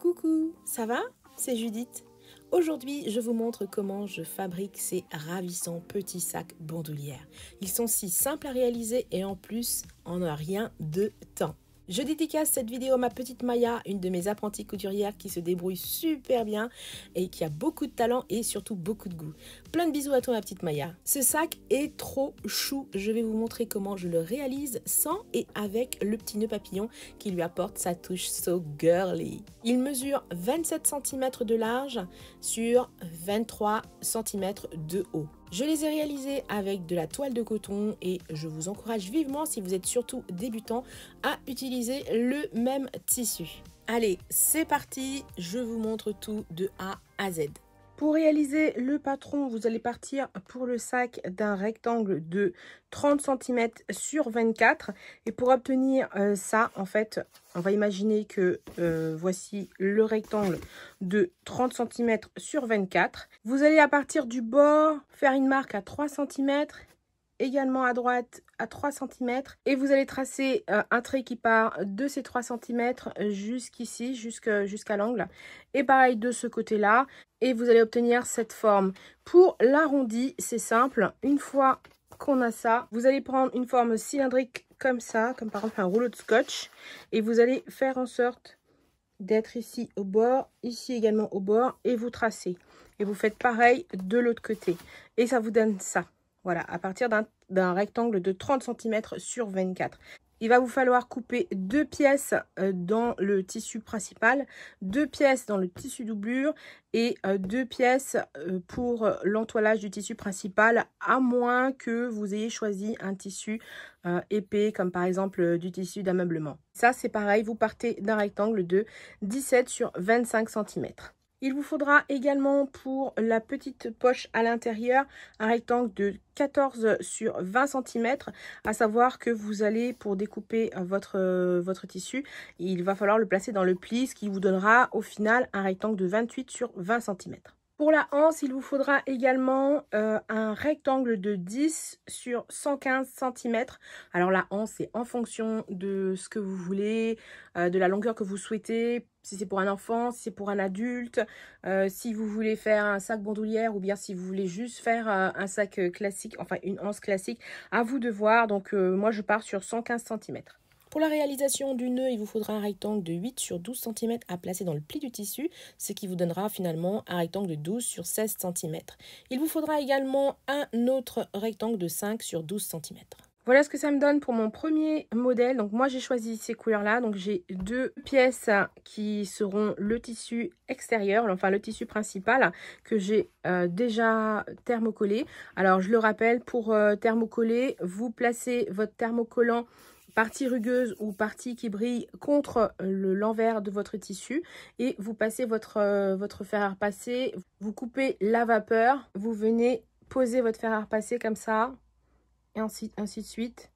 Coucou, ça va? C'est Judith. Aujourd'hui, je vous montre comment je fabrique ces ravissants petits sacs bandoulières. Ils sont si simples à réaliser et en plus, en un rien de temps. Je dédicace cette vidéo à ma petite Maya, une de mes apprenties couturières qui se débrouille super bien et qui a beaucoup de talent et surtout beaucoup de goût. Plein de bisous à toi ma petite Maya. Ce sac est trop chou. Je vais vous montrer comment je le réalise sans et avec le petit nœud papillon qui lui apporte sa touche so girly. Il mesure 27 cm de large sur 23 cm de haut. Je les ai réalisés avec de la toile de coton et je vous encourage vivement, si vous êtes surtout débutant, à utiliser le même tissu. Allez, c'est parti, je vous montre tout de A à Z. Pour réaliser le patron, vous allez partir pour le sac d'un rectangle de 30 cm sur 24. Et pour obtenir ça, en fait, on va imaginer que voici le rectangle de 30 cm sur 24. Vous allez à partir du bord faire une marque à 3 cm, également à droite à 3 cm. Et vous allez tracer un trait qui part de ces 3 cm jusqu'ici, jusqu'à l'angle. Et pareil de ce côté-là. Et vous allez obtenir cette forme. Pour l'arrondi, c'est simple. Une fois qu'on a ça, vous allez prendre une forme cylindrique comme ça, comme par exemple un rouleau de scotch. Et vous allez faire en sorte d'être ici au bord, ici également au bord. Et vous tracez. Et vous faites pareil de l'autre côté. Et ça vous donne ça. Voilà, à partir d'un rectangle de 30 cm sur 24. Il va vous falloir couper 2 pièces dans le tissu principal, 2 pièces dans le tissu doublure et 2 pièces pour l'entoilage du tissu principal, à moins que vous ayez choisi un tissu épais, comme par exemple du tissu d'ameublement. Ça, c'est pareil, vous partez d'un rectangle de 17 sur 25 cm. Il vous faudra également pour la petite poche à l'intérieur un rectangle de 14 sur 20 cm, à savoir que vous allez, pour découper votre tissu, il va falloir le placer dans le pli, ce qui vous donnera au final un rectangle de 28 sur 20 cm. Pour la anse, il vous faudra également un rectangle de 10 sur 115 cm. Alors la anse, c'est en fonction de ce que vous voulez, de la longueur que vous souhaitez, si c'est pour un enfant, si c'est pour un adulte, si vous voulez faire un sac bandoulière ou bien si vous voulez juste faire un sac classique, enfin une anse classique, à vous de voir. Donc moi je pars sur 115 cm. Pour la réalisation du nœud, il vous faudra un rectangle de 8 sur 12 cm à placer dans le pli du tissu, ce qui vous donnera finalement un rectangle de 12 sur 16 cm. Il vous faudra également un autre rectangle de 5 sur 12 cm. Voilà ce que ça me donne pour mon premier modèle. Donc moi j'ai choisi ces couleurs-là. Donc j'ai 2 pièces qui seront le tissu extérieur, enfin le tissu principal que j'ai déjà thermocollé. Alors je le rappelle, pour thermocoller, vous placez votre thermocollant partie rugueuse ou partie qui brille contre l'envers de votre tissu et vous passez votre fer à repasser, vous coupez la vapeur, vous venez poser votre fer à repasser comme ça et ainsi de suite.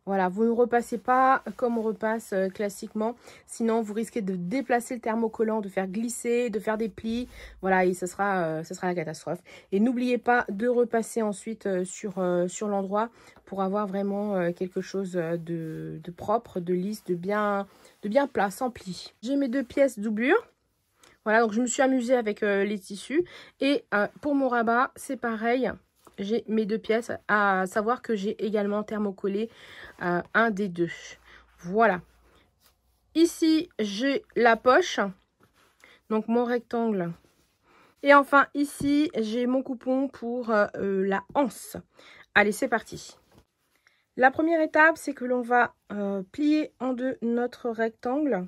Voilà, vous ne repassez pas comme on repasse classiquement, sinon vous risquez de déplacer le thermocollant, de faire glisser, de faire des plis, voilà, et ce sera la catastrophe. Et n'oubliez pas de repasser ensuite sur l'endroit pour avoir vraiment quelque chose de propre, de lisse, de bien plat, sans plis. J'ai mes 2 pièces doublure. Voilà, donc je me suis amusée avec les tissus. Et pour mon rabat, c'est pareil. J'ai mes 2 pièces, à savoir que j'ai également thermocollé un des 2. Voilà. Ici, j'ai la poche, donc mon rectangle. Et enfin, ici, j'ai mon coupon pour la anse. Allez, c'est parti. La première étape, c'est que l'on va plier en deux notre rectangle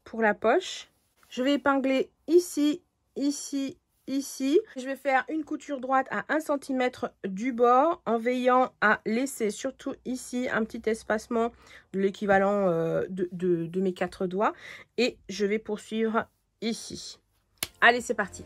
pour la poche. Je vais épingler ici, ici, ici. Je vais faire une couture droite à 1 cm du bord en veillant à laisser surtout ici un petit espacement de l'équivalent de mes 4 doigts. Et je vais poursuivre ici. Allez, c'est parti.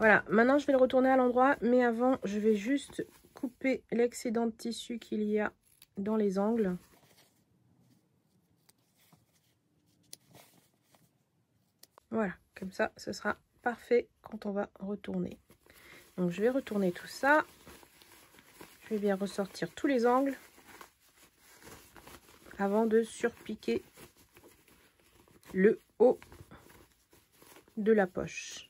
Voilà, maintenant je vais le retourner à l'endroit, mais avant je vais juste couper l'excédent de tissu qu'il y a dans les angles. Voilà, comme ça, ce sera parfait quand on va retourner. Donc je vais retourner tout ça. Je vais bien ressortir tous les angles avant de surpiquer le haut de la poche.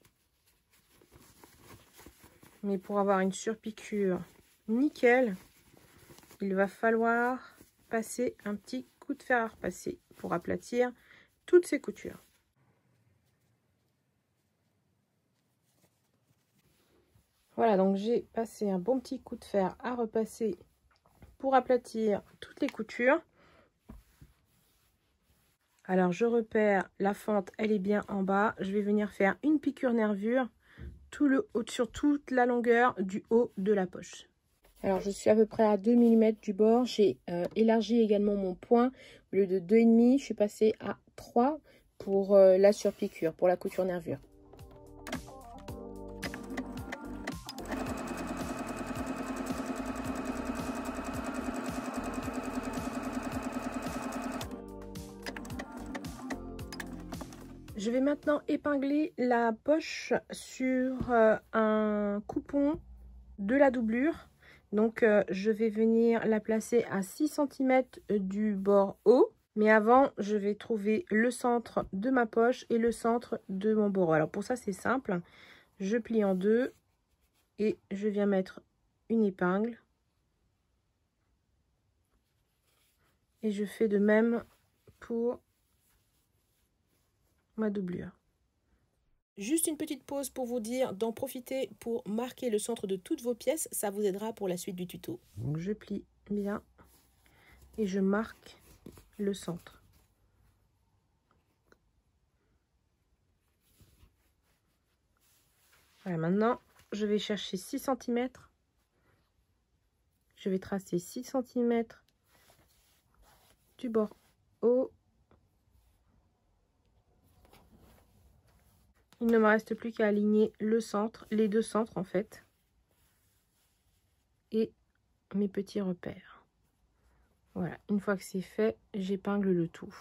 Mais pour avoir une surpiqûre nickel, il va falloir passer un petit coup de fer à repasser pour aplatir toutes ces coutures. Voilà, donc j'ai passé un bon petit coup de fer à repasser pour aplatir toutes les coutures. Alors je repère la fente, elle est bien en bas. Je vais venir faire une piqûre nervure sur toute la longueur du haut de la poche. Alors je suis à peu près à 2 mm du bord. J'ai élargi également mon point. Au lieu de 2,5, je suis passée à 3 pour la surpiqûre, pour la couture nervure. Je vais maintenant épingler la poche sur un coupon de la doublure. Donc je vais venir la placer à 6 cm du bord haut. Mais avant, je vais trouver le centre de ma poche et le centre de mon bourreau. Alors pour ça, c'est simple. Je plie en deux et je viens mettre une épingle. Et je fais de même pour ma doublure. Juste une petite pause pour vous dire d'en profiter pour marquer le centre de toutes vos pièces. Ça vous aidera pour la suite du tuto. Donc je plie bien et je marque le centre. Voilà, maintenant je vais chercher 6 cm. Je vais tracer 6 cm du bord haut. Il ne me reste plus qu'à aligner le centre, les deux centres en fait, et mes petits repères. Voilà, une fois que c'est fait, j'épingle le tout.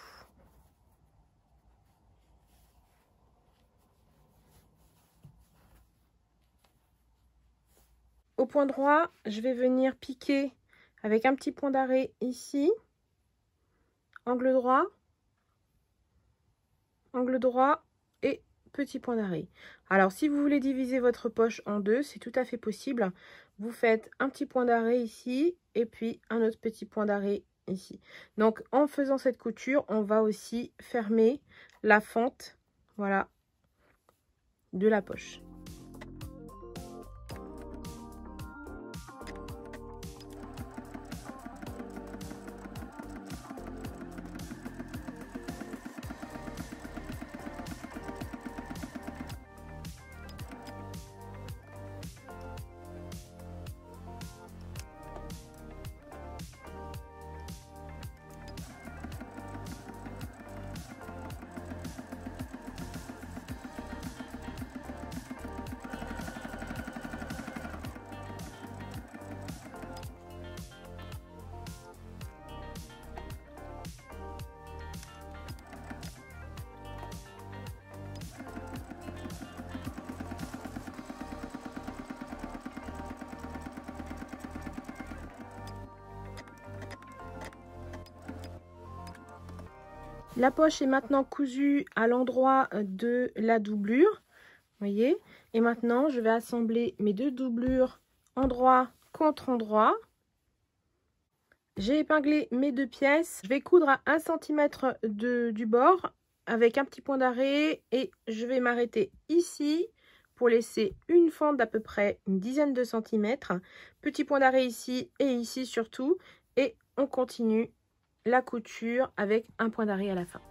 Au point droit, je vais venir piquer avec un petit point d'arrêt ici, angle droit et petit point d'arrêt. Alors si vous voulez diviser votre poche en deux, c'est tout à fait possible. Vous faites un petit point d'arrêt ici et puis un autre petit point d'arrêt ici. Donc en faisant cette couture, on va aussi fermer la fente, voilà, de la poche. La poche est maintenant cousue à l'endroit de la doublure, voyez. Et maintenant, je vais assembler mes deux doublures endroit contre endroit. J'ai épinglé mes deux pièces. Je vais coudre à 1 cm du bord avec un petit point d'arrêt et je vais m'arrêter ici pour laisser une fente d'à peu près une dizaine de centimètres. Petit point d'arrêt ici et ici surtout. Et on continue la couture avec un point d'arrêt à la fin.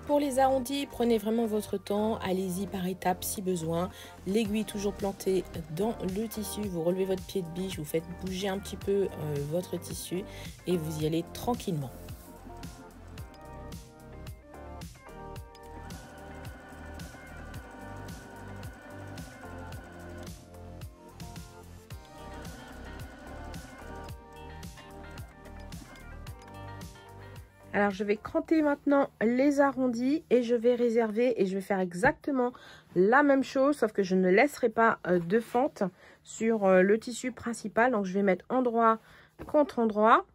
Pour les arrondis, prenez vraiment votre temps, allez-y par étapes si besoin. L'aiguille toujours plantée dans le tissu, vous relevez votre pied de biche, vous faites bouger un petit peu votre tissu et vous y allez tranquillement. Alors je vais cranter maintenant les arrondis et je vais réserver et je vais faire exactement la même chose, sauf que je ne laisserai pas de fente sur le tissu principal. Donc je vais mettre endroit contre endroit.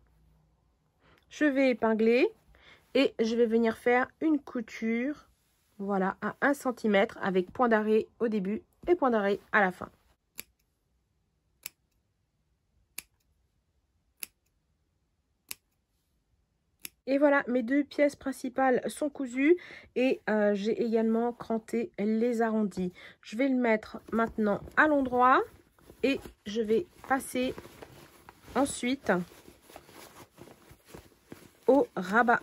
Je vais épingler et je vais venir faire une couture, voilà, à 1 cm avec point d'arrêt au début et point d'arrêt à la fin. Et voilà, mes deux pièces principales sont cousues et j'ai également cranté les arrondis. Je vais le mettre maintenant à l'endroit et je vais passer ensuite au rabat.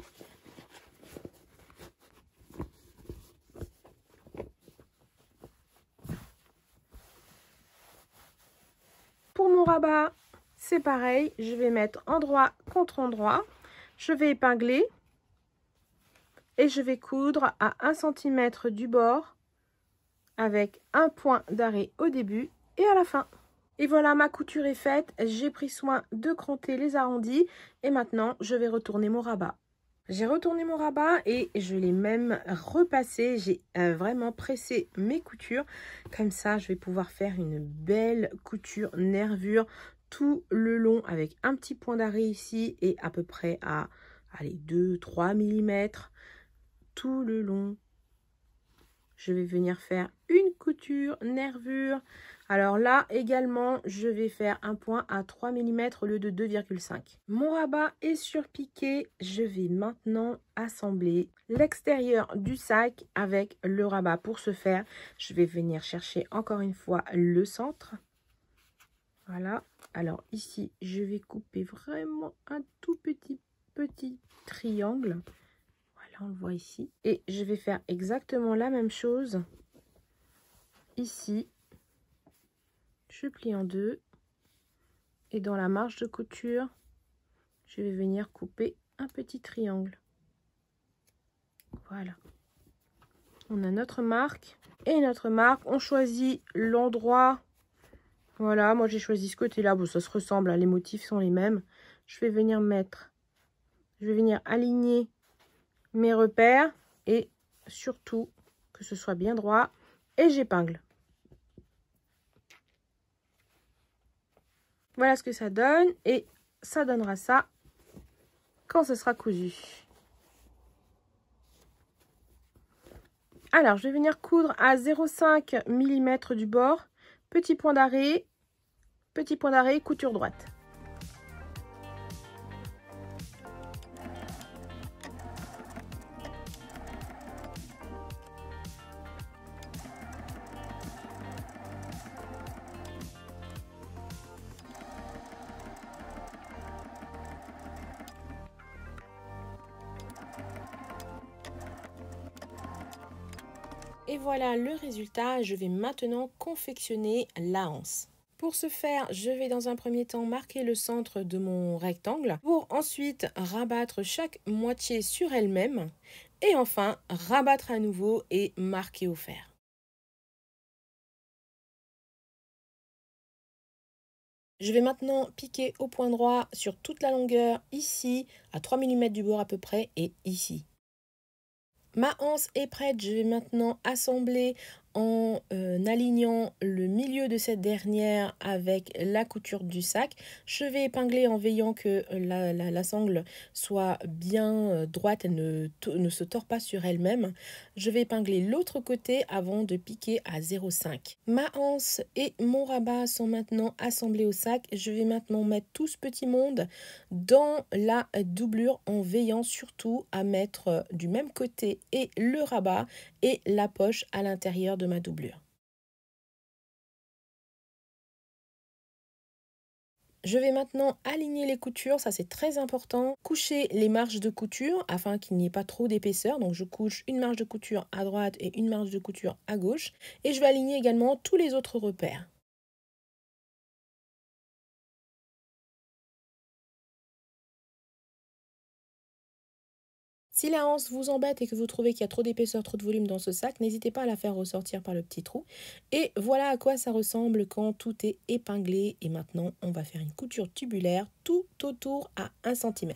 Pour mon rabat, c'est pareil, je vais mettre endroit contre endroit. Je vais épingler et je vais coudre à 1 cm du bord avec un point d'arrêt au début et à la fin. Et voilà, ma couture est faite. J'ai pris soin de cranter les arrondis et maintenant je vais retourner mon rabat. J'ai retourné mon rabat et je l'ai même repassé. J'ai vraiment pressé mes coutures. Comme ça, je vais pouvoir faire une belle couture nervure tout le long avec un petit point d'arrêt ici et à peu près à 2-3 mm tout le long. Je vais venir faire une couture nervure. Alors là également, je vais faire un point à 3 mm au lieu de 2,5. Mon rabat est surpiqué. Je vais maintenant assembler l'extérieur du sac avec le rabat. Pour ce faire, je vais venir chercher encore une fois le centre. Voilà. Alors ici, je vais couper vraiment un tout petit triangle. Voilà, on le voit ici. Et je vais faire exactement la même chose ici. Je plie en deux. Et dans la marge de couture, je vais venir couper un petit triangle. Voilà. On a notre marque. Et notre marque, on choisit l'endroit. Voilà, moi j'ai choisi ce côté-là. Bon, ça se ressemble, hein, les motifs sont les mêmes. Je vais venir aligner mes repères et surtout que ce soit bien droit. Et j'épingle. Voilà ce que ça donne et ça donnera ça quand ce sera cousu. Alors, je vais venir coudre à 0,5 mm du bord, petit point d'arrêt, couture droite. Et voilà le résultat. Je vais maintenant confectionner la anse. Pour ce faire, je vais dans un premier temps marquer le centre de mon rectangle pour ensuite rabattre chaque moitié sur elle-même et enfin rabattre à nouveau et marquer au fer. Je vais maintenant piquer au point droit sur toute la longueur ici, à 3 mm du bord à peu près et ici. Ma anse est prête, je vais maintenant assembler en alignant le milieu de cette dernière avec la couture du sac. Je vais épingler en veillant que la sangle soit bien droite, elle ne se tord pas sur elle-même. Je vais épingler l'autre côté avant de piquer à 0,5. Ma anse et mon rabat sont maintenant assemblés au sac. Je vais maintenant mettre tout ce petit monde dans la doublure en veillant surtout à mettre du même côté et le rabat et la poche à l'intérieur de ma doublure. Je vais maintenant aligner les coutures, ça c'est très important. Coucher les marges de couture afin qu'il n'y ait pas trop d'épaisseur. Donc je couche une marge de couture à droite et une marge de couture à gauche. Et je vais aligner également tous les autres repères. Si la hanse vous embête et que vous trouvez qu'il y a trop d'épaisseur, trop de volume dans ce sac, n'hésitez pas à la faire ressortir par le petit trou. Et voilà à quoi ça ressemble quand tout est épinglé. Et maintenant, on va faire une couture tubulaire tout autour à 1 cm.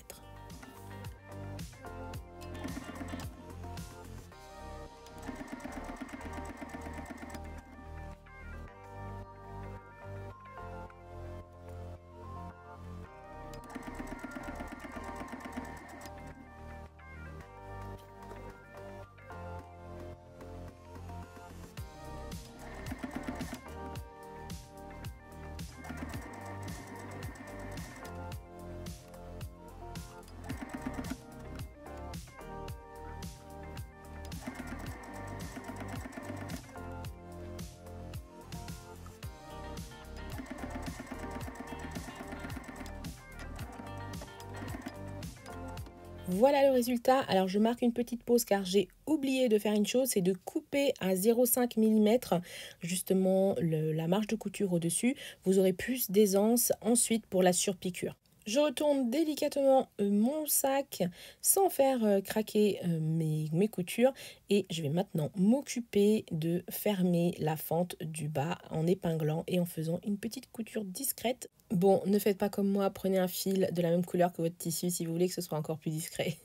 Voilà le résultat. Alors je marque une petite pause car j'ai oublié de faire une chose, c'est de couper à 0,5 mm justement la marge de couture au-dessus. Vous aurez plus d'aisance ensuite pour la surpiqûre. Je retourne délicatement mon sac sans faire craquer mes coutures et je vais maintenant m'occuper de fermer la fente du bas en épinglant et en faisant une petite couture discrète. Bon, ne faites pas comme moi, prenez un fil de la même couleur que votre tissu si vous voulez que ce soit encore plus discret.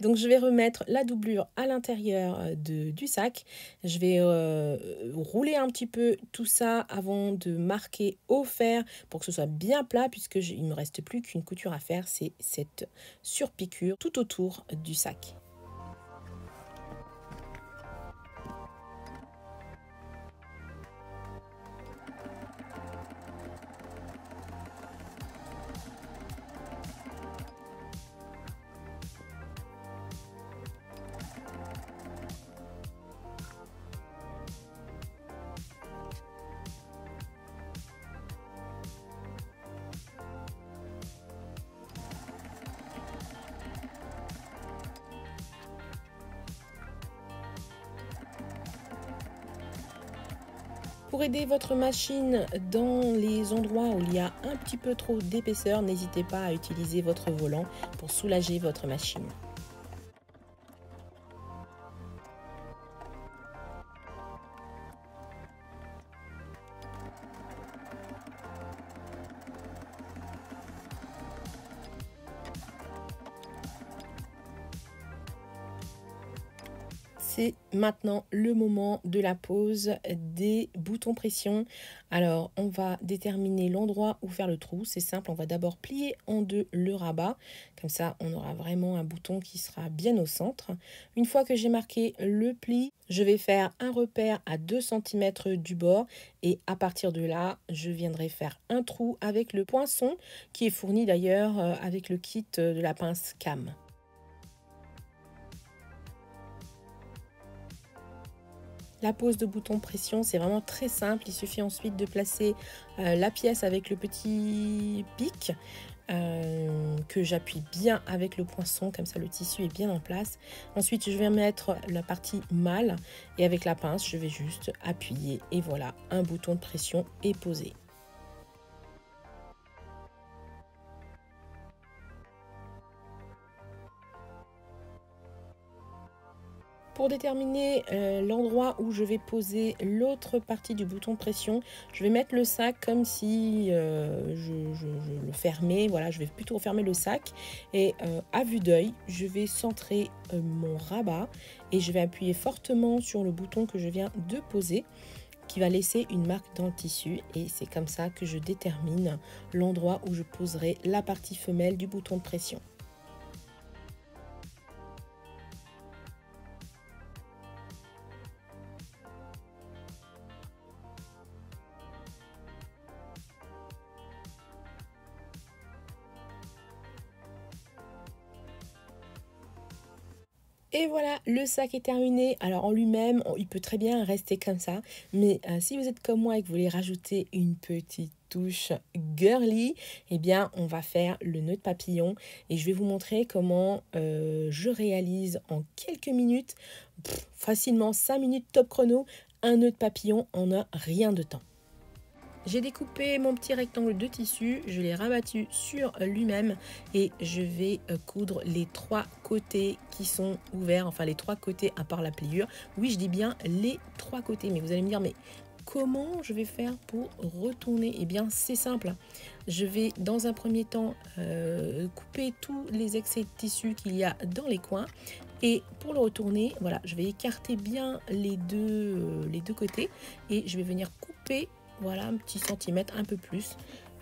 Donc je vais remettre la doublure à l'intérieur du sac. Je vais rouler un petit peu tout ça avant de marquer au fer pour que ce soit bien plat puisque il ne me reste plus qu'une couture à faire, c'est cette surpiqûre tout autour du sac. Pour aider votre machine dans les endroits où il y a un petit peu trop d'épaisseur, n'hésitez pas à utiliser votre volant pour soulager votre machine. C'est maintenant le moment de la pose des boutons pression. Alors, on va déterminer l'endroit où faire le trou. C'est simple, on va d'abord plier en deux le rabat. Comme ça, on aura vraiment un bouton qui sera bien au centre. Une fois que j'ai marqué le pli, je vais faire un repère à 2 cm du bord. Et à partir de là, je viendrai faire un trou avec le poinçon qui est fourni d'ailleurs avec le kit de la pince cam. La pose de bouton pression, c'est vraiment très simple. Il suffit ensuite de placer la pièce avec le petit pic que j'appuie bien avec le poinçon. Comme ça, le tissu est bien en place. Ensuite, je vais mettre la partie mâle et avec la pince, je vais juste appuyer. Et voilà, un bouton de pression est posé. Pour déterminer l'endroit où je vais poser l'autre partie du bouton de pression, je vais mettre le sac comme si je le fermais. Voilà, je vais plutôt fermer le sac et à vue d'œil, je vais centrer mon rabat et je vais appuyer fortement sur le bouton que je viens de poser qui va laisser une marque dans le tissu et c'est comme ça que je détermine l'endroit où je poserai la partie femelle du bouton de pression. Et voilà, le sac est terminé. Alors en lui-même, il peut très bien rester comme ça. Mais si vous êtes comme moi et que vous voulez rajouter une petite touche girly, eh bien, on va faire le nœud de papillon et je vais vous montrer comment je réalise en quelques minutes, facilement 5 minutes top chrono, un nœud de papillon en un rien de temps. J'ai découpé mon petit rectangle de tissu, je l'ai rabattu sur lui-même et je vais coudre les 3 côtés qui sont ouverts, enfin les 3 côtés à part la pliure. Oui, je dis bien les 3 côtés, mais vous allez me dire, mais comment je vais faire pour retourner? Eh bien, c'est simple. Je vais dans un premier temps couper tous les excès de tissu qu'il y a dans les coins. Et pour le retourner, voilà, je vais écarter bien les deux côtés et je vais venir couper, voilà, un petit centimètre, un peu plus.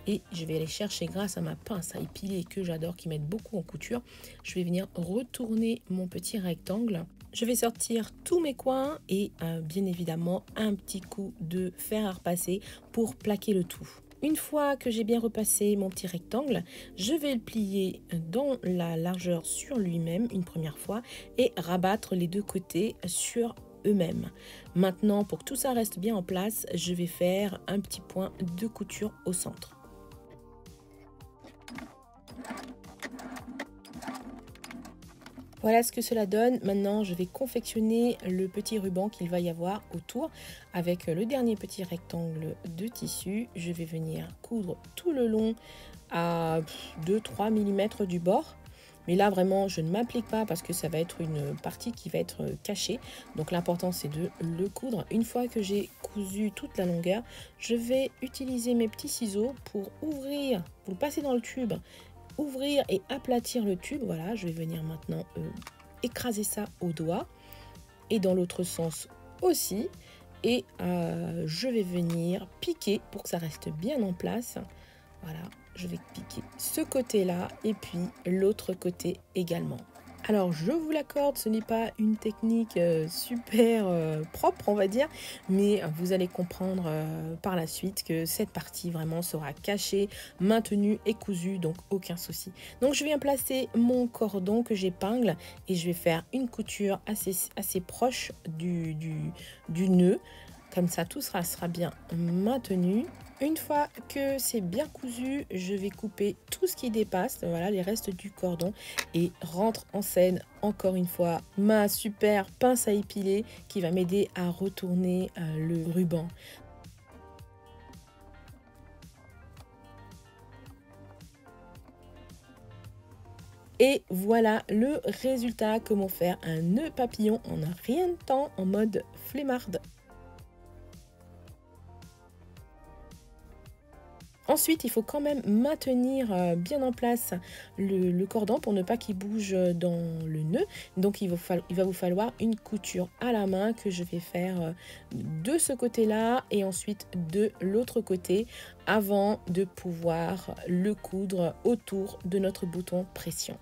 Et je vais aller chercher grâce à ma pince à épiler que j'adore, qui m'aide beaucoup en couture. Je vais venir retourner mon petit rectangle. Je vais sortir tous mes coins et bien évidemment un petit coup de fer à repasser pour plaquer le tout. Une fois que j'ai bien repassé mon petit rectangle, je vais le plier dans la largeur sur lui-même une première fois et rabattre les deux côtés sur eux-mêmes. Maintenant, pour que tout ça reste bien en place, je vais faire un petit point de couture au centre. Voilà ce que cela donne. Maintenant, je vais confectionner le petit ruban qu'il va y avoir autour avec le dernier petit rectangle de tissu. Je vais venir coudre tout le long à 2-3 mm du bord. Mais là, vraiment, je ne m'applique pas parce que ça va être une partie qui va être cachée. Donc, l'important, c'est de le coudre. Une fois que j'ai cousu toute la longueur, je vais utiliser mes petits ciseaux pour ouvrir, pour le passer dans le tube, ouvrir et aplatir le tube. Voilà, je vais venir maintenant écraser ça au doigt et dans l'autre sens aussi. Et je vais venir piquer pour que ça reste bien en place. Voilà, je vais piquer ce côté-là et puis l'autre côté également. Alors, je vous l'accorde, ce n'est pas une technique super propre, on va dire, mais vous allez comprendre par la suite que cette partie vraiment sera cachée, maintenue et cousue, donc aucun souci. Donc, je viens placer mon cordon que j'épingle et je vais faire une couture assez proche du nœud. Comme ça, tout sera bien maintenu. Une fois que c'est bien cousu, je vais couper tout ce qui dépasse, voilà, les restes du cordon et rentre en scène encore une fois ma super pince à épiler qui va m'aider à retourner le ruban. Et voilà le résultat, comment faire un nœud papillon en un rien de temps en mode flemmarde. Ensuite, il faut quand même maintenir bien en place le cordon pour ne pas qu'il bouge dans le nœud. Donc, il va vous falloir une couture à la main que je vais faire de ce côté-là et ensuite de l'autre côté avant de pouvoir le coudre autour de notre bouton pression.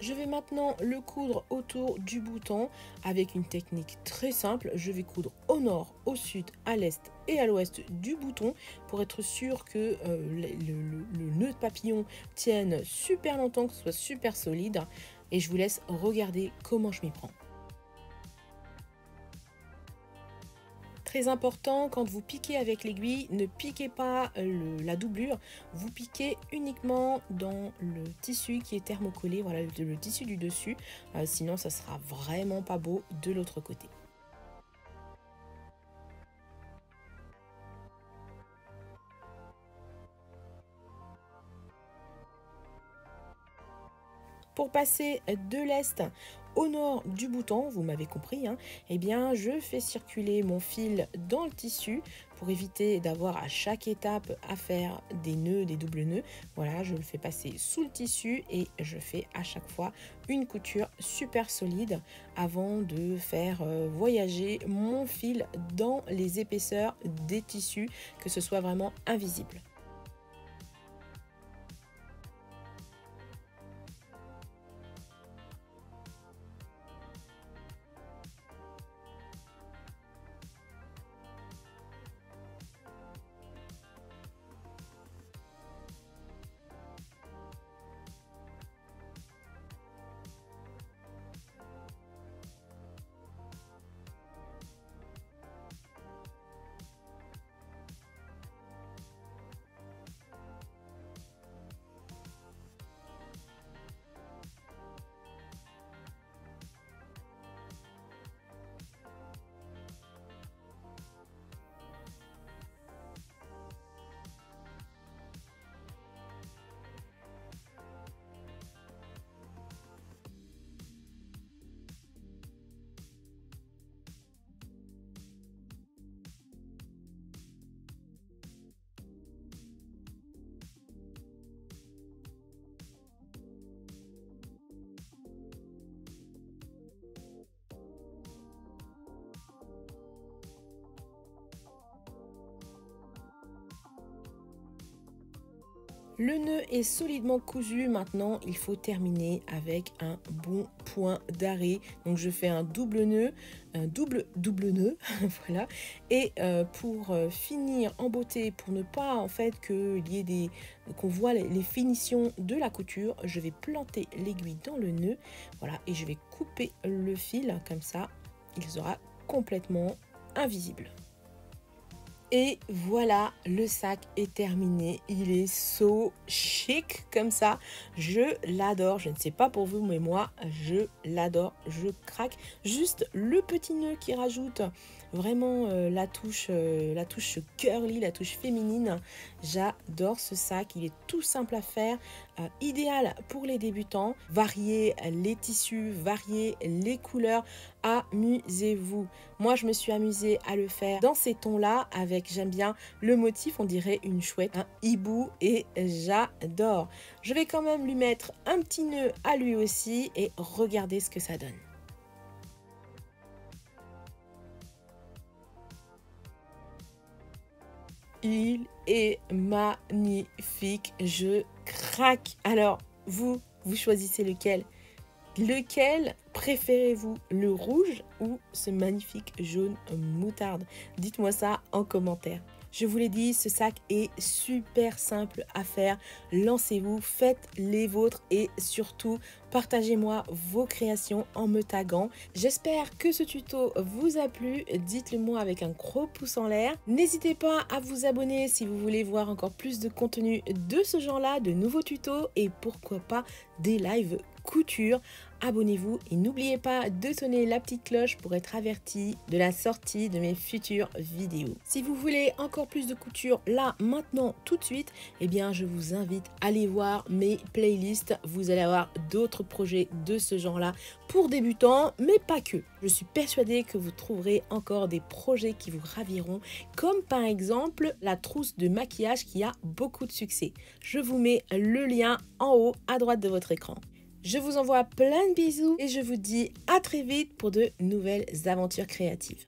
Je vais maintenant le coudre autour du bouton avec une technique très simple. Je vais coudre au nord, au sud, à l'est et à l'ouest du bouton pour être sûr que le nœud de papillon tienne super longtemps, que ce soit super solide. Et je vous laisse regarder comment je m'y prends. Très important, quand vous piquez avec l'aiguille, ne piquez pas la doublure, vous piquez uniquement dans le tissu qui est thermocollé, voilà le tissu du dessus, sinon ça sera vraiment pas beau de l'autre côté. Pour passer de l'est au nord du bouton, vous m'avez compris, hein, eh bien je fais circuler mon fil dans le tissu pour éviter d'avoir à chaque étape à faire des nœuds, des doubles nœuds. Voilà, je le fais passer sous le tissu et je fais à chaque fois une couture super solide avant de faire voyager mon fil dans les épaisseurs des tissus, que ce soit vraiment invisible. Le nœud est solidement cousu. Maintenant, il faut terminer avec un bon point d'arrêt. Donc, je fais un double nœud, un double nœud, voilà. Et pour finir en beauté, pour ne pas en fait qu'il y ait qu'on voit les finitions de la couture, je vais planter l'aiguille dans le nœud, voilà, et je vais couper le fil comme ça, il sera complètement invisible. Et voilà, le sac est terminé. Il est so chic comme ça. Je l'adore. Je ne sais pas pour vous, mais moi, je l'adore. Je craque. Juste le petit nœud qui rajoute vraiment la touche curly, la touche féminine. J'adore ce sac. Il est tout simple à faire. Idéal pour les débutants. Variez les tissus, variez les couleurs. Amusez-vous. Moi, je me suis amusée à le faire dans ces tons-là avec, j'aime bien le motif, on dirait une chouette, un hibou, et j'adore. Je vais quand même lui mettre un petit nœud à lui aussi et regardez ce que ça donne. Il est magnifique, je craque. Alors, vous choisissez lequel? Lequel préférez-vous, le rouge ou ce magnifique jaune moutarde? Dites-moi ça en commentaire. Je vous l'ai dit, ce sac est super simple à faire. Lancez-vous, faites les vôtres et surtout, partagez-moi vos créations en me taguant. J'espère que ce tuto vous a plu. Dites-le moi avec un gros pouce en l'air. N'hésitez pas à vous abonner si vous voulez voir encore plus de contenu de ce genre-là, de nouveaux tutos et pourquoi pas des lives couture. Abonnez-vous et n'oubliez pas de sonner la petite cloche pour être averti de la sortie de mes futures vidéos. Si vous voulez encore plus de couture là, maintenant, tout de suite, eh bien je vous invite à aller voir mes playlists. Vous allez avoir d'autres projets de ce genre-là pour débutants, mais pas que. Je suis persuadée que vous trouverez encore des projets qui vous raviront, comme par exemple la trousse de maquillage qui a beaucoup de succès. Je vous mets le lien en haut à droite de votre écran. Je vous envoie plein de bisous et je vous dis à très vite pour de nouvelles aventures créatives.